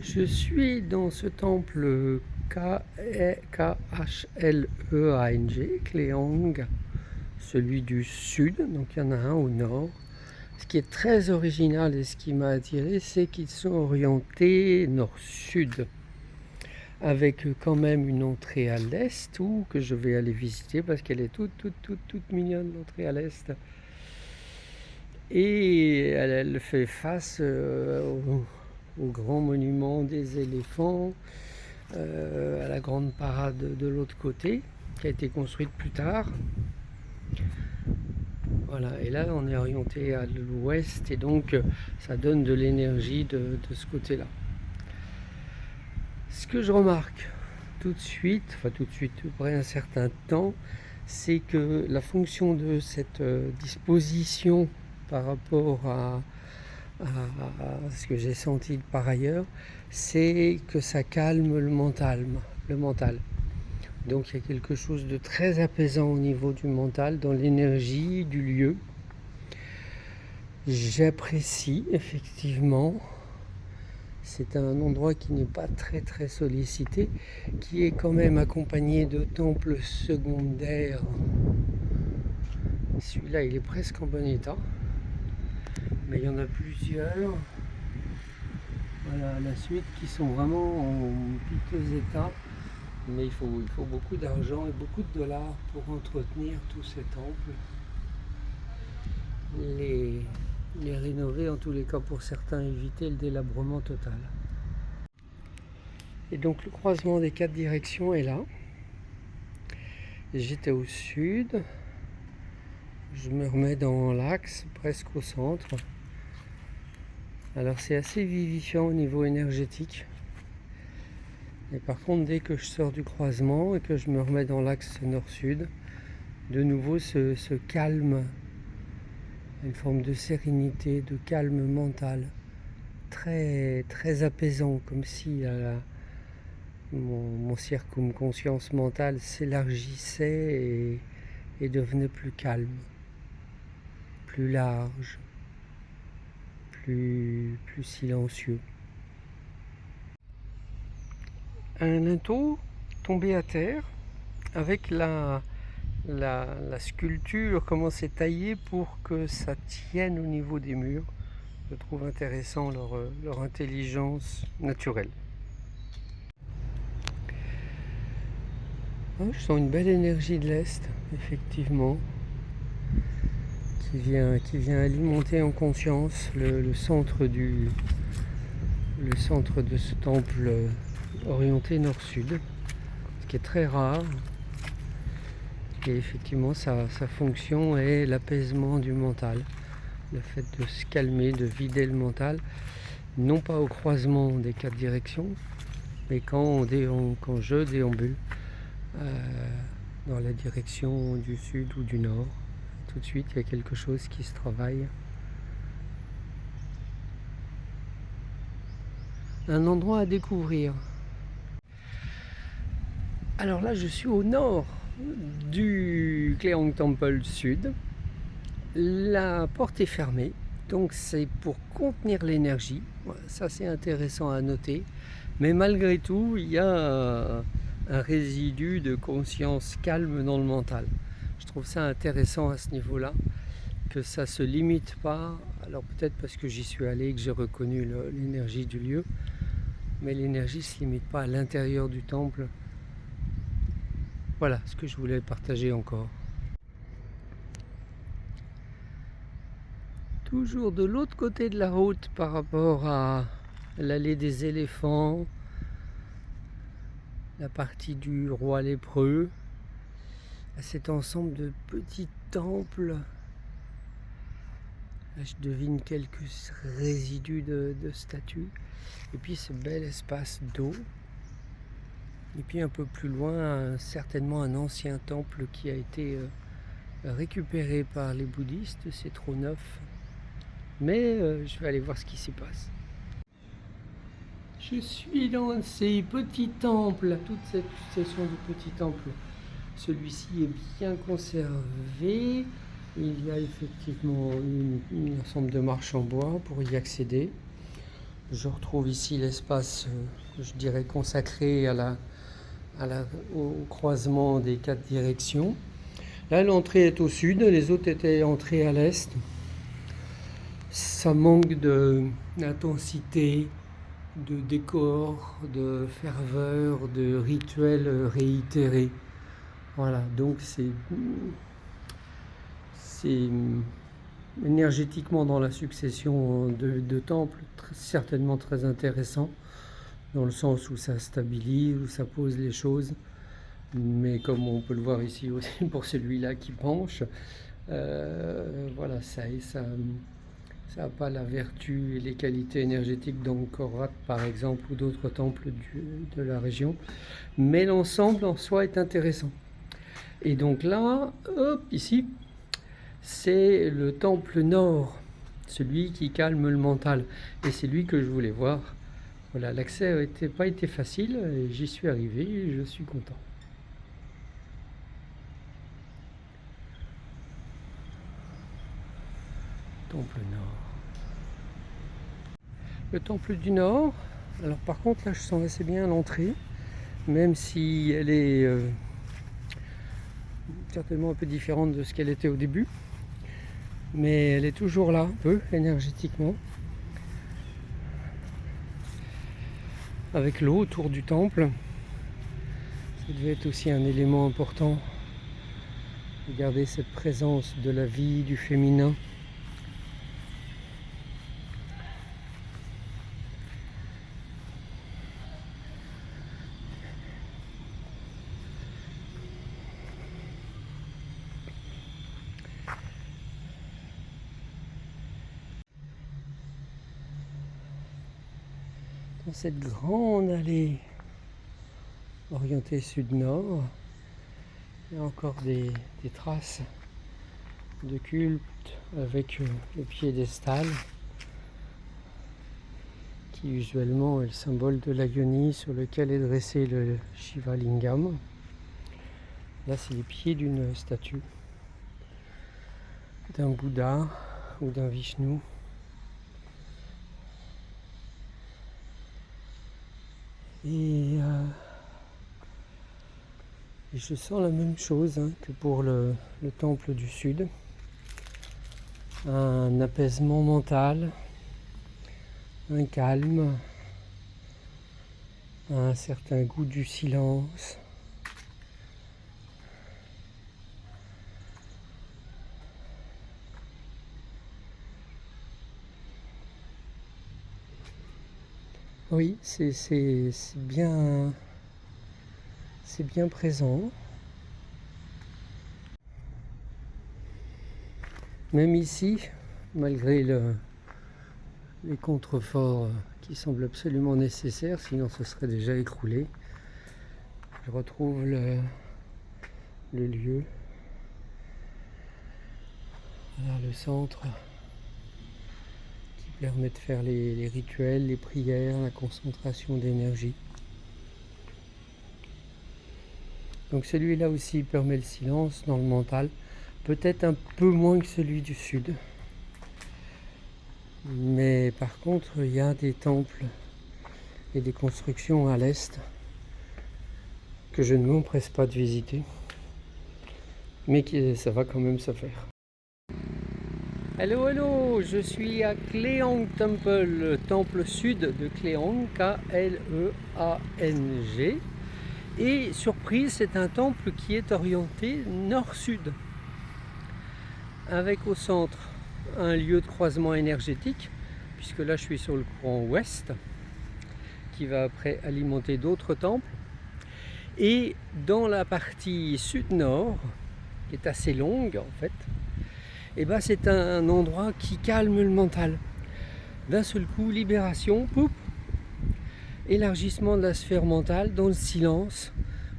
Je suis dans ce temple K-H-L-E-A-N-G, Kléang, celui du sud, donc il y en a un au nord. Ce qui est très original et ce qui m'a attiré, c'est qu'ils sont orientés nord-sud, avec quand même une entrée à l'est, que je vais aller visiter parce qu'elle est toute mignonne, l'entrée à l'est. Et elle fait face au grand monument des éléphants, à la grande parade de l'autre côté, qui a été construite plus tard. Voilà, et là on est orienté à l'ouest et donc ça donne de l'énergie de ce côté-là. Ce que je remarque tout de suite, après un certain temps, c'est que la fonction de cette disposition par rapport à ce que j'ai senti par ailleurs, c'est que ça calme le mental. Donc il y a quelque chose de très apaisant au niveau du mental, dans l'énergie du lieu. J'apprécie effectivement. C'est un endroit qui n'est pas très sollicité, qui est quand même accompagné de temples secondaires. Celui-là, il est presque en bon état, mais il y en a plusieurs. Voilà, à la suite, qui sont vraiment en piteux état. Mais il faut beaucoup d'argent et beaucoup de dollars pour entretenir tous ces temples. Les rénover, en tous les cas pour certains, éviter le délabrement total. Et donc le croisement des 4 directions est là. J'étais au sud. Je me remets dans l'axe, presque au centre. Alors c'est assez vivifiant au niveau énergétique. Et par contre, dès que je sors du croisement et que je me remets dans l'axe nord-sud, de nouveau ce calme, une forme de sérénité, de calme mental, très apaisant, comme si mon circumconscience mentale s'élargissait et devenait plus calme, plus large, plus silencieux. Un linteau tombé à terre avec la sculpture, comment c'est taillé pour que ça tienne au niveau des murs. Je trouve intéressant leur intelligence naturelle. Oh, je sens une belle énergie de l'Est, effectivement, qui vient alimenter en conscience le centre de ce temple orienté nord-sud, ce qui est très rare. Et effectivement, sa fonction est l'apaisement du mental, le fait de se calmer, de vider le mental, non pas au croisement des 4 directions, mais quand je déambule dans la direction du sud ou du nord. Tout de suite, il y a quelque chose qui se travaille. Un endroit à découvrir. Alors là, je suis au nord du Kléang Temple Sud. La porte est fermée, donc c'est pour contenir l'énergie. Voilà, ça c'est intéressant à noter. Mais malgré tout, il y a un résidu de conscience calme dans le mental. Je trouve ça intéressant à ce niveau-là, que ça ne se limite pas. Alors peut-être parce que j'y suis allé et que j'ai reconnu l'énergie du lieu, mais l'énergie ne se limite pas à l'intérieur du temple. Voilà ce que je voulais partager encore. Toujours de l'autre côté de la route par rapport à l'allée des éléphants, la partie du roi lépreux, à cet ensemble de petits temples. Là, je devine quelques résidus de statues. Et puis ce bel espace d'eau. Et puis un peu plus loin, certainement un ancien temple qui a été récupéré par les bouddhistes. C'est trop neuf. Mais je vais aller voir ce qui s'y passe. Je suis dans ces petits temples, toute cette succession de petits temples. Celui-ci est bien conservé. Il y a effectivement un ensemble de marches en bois pour y accéder. Je retrouve ici l'espace, je dirais, consacré au croisement des 4 directions. Là, l'entrée est au sud, les autres étaient entrées à l'est. Ça manque d'intensité, de décor, de ferveur, de rituels réitérés. Voilà, donc c'est énergétiquement dans la succession de temples certainement très intéressant, dans le sens où ça stabilise, où ça pose les choses. Mais comme on peut le voir ici aussi pour celui-là qui penche, voilà, ça n'a pas la vertu et les qualités énergétiques d'Angkor Wat par exemple ou d'autres temples de la région. Mais l'ensemble en soi est intéressant. Et donc là, hop, ici, c'est le temple nord, celui qui calme le mental. Et c'est lui que je voulais voir. Voilà, l'accès n'a pas été facile, et j'y suis arrivé et je suis content. Temple nord. Le temple du nord, alors par contre là je sens assez bien l'entrée, même si elle est certainement un peu différente de ce qu'elle était au début, mais elle est toujours là, un peu énergétiquement, avec l'eau autour du temple. Ça devait être aussi un élément important. Regardez cette présence de la vie, du féminin. Dans cette grande allée orientée sud-nord, il y a encore des traces de culte avec le piédestal qui usuellement est le symbole de la yoni sur lequel est dressé le Shiva Lingam. Là, c'est les pieds d'une statue d'un Bouddha ou d'un Vishnu. Et je sens la même chose que pour le temple du sud. Un apaisement mental, un calme, un certain goût du silence. Oui, c'est bien présent. Même ici, malgré les contreforts qui semblent absolument nécessaires, sinon ce serait déjà écroulé, je retrouve le lieu, voilà, le centre qui permet de faire les rituels, les prières, la concentration d'énergie. Donc celui-là aussi permet le silence dans le mental, peut-être un peu moins que celui du sud. Mais par contre, il y a des temples et des constructions à l'est que je ne m'empresse pas de visiter, mais ça va quand même se faire. Hello, je suis à Kleang Temple, le temple sud de Kleang, K-L-E-A-N-G. Et surprise, c'est un temple qui est orienté nord-sud, avec au centre un lieu de croisement énergétique, puisque là je suis sur le courant ouest, qui va après alimenter d'autres temples. Et dans la partie sud-nord, qui est assez longue en fait, et ben c'est un endroit qui calme le mental. D'un seul coup, libération, poup, élargissement de la sphère mentale, dans le silence,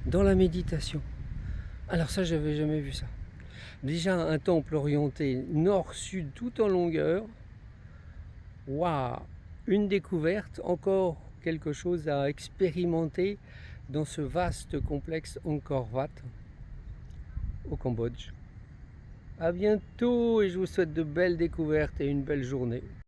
dans la méditation. Alors ça, j'avais jamais vu ça. Déjà un temple orienté nord-sud tout en longueur. Waouh, une découverte, encore quelque chose à expérimenter dans ce vaste complexe Angkor Wat au Cambodge. À bientôt et je vous souhaite de belles découvertes et une belle journée.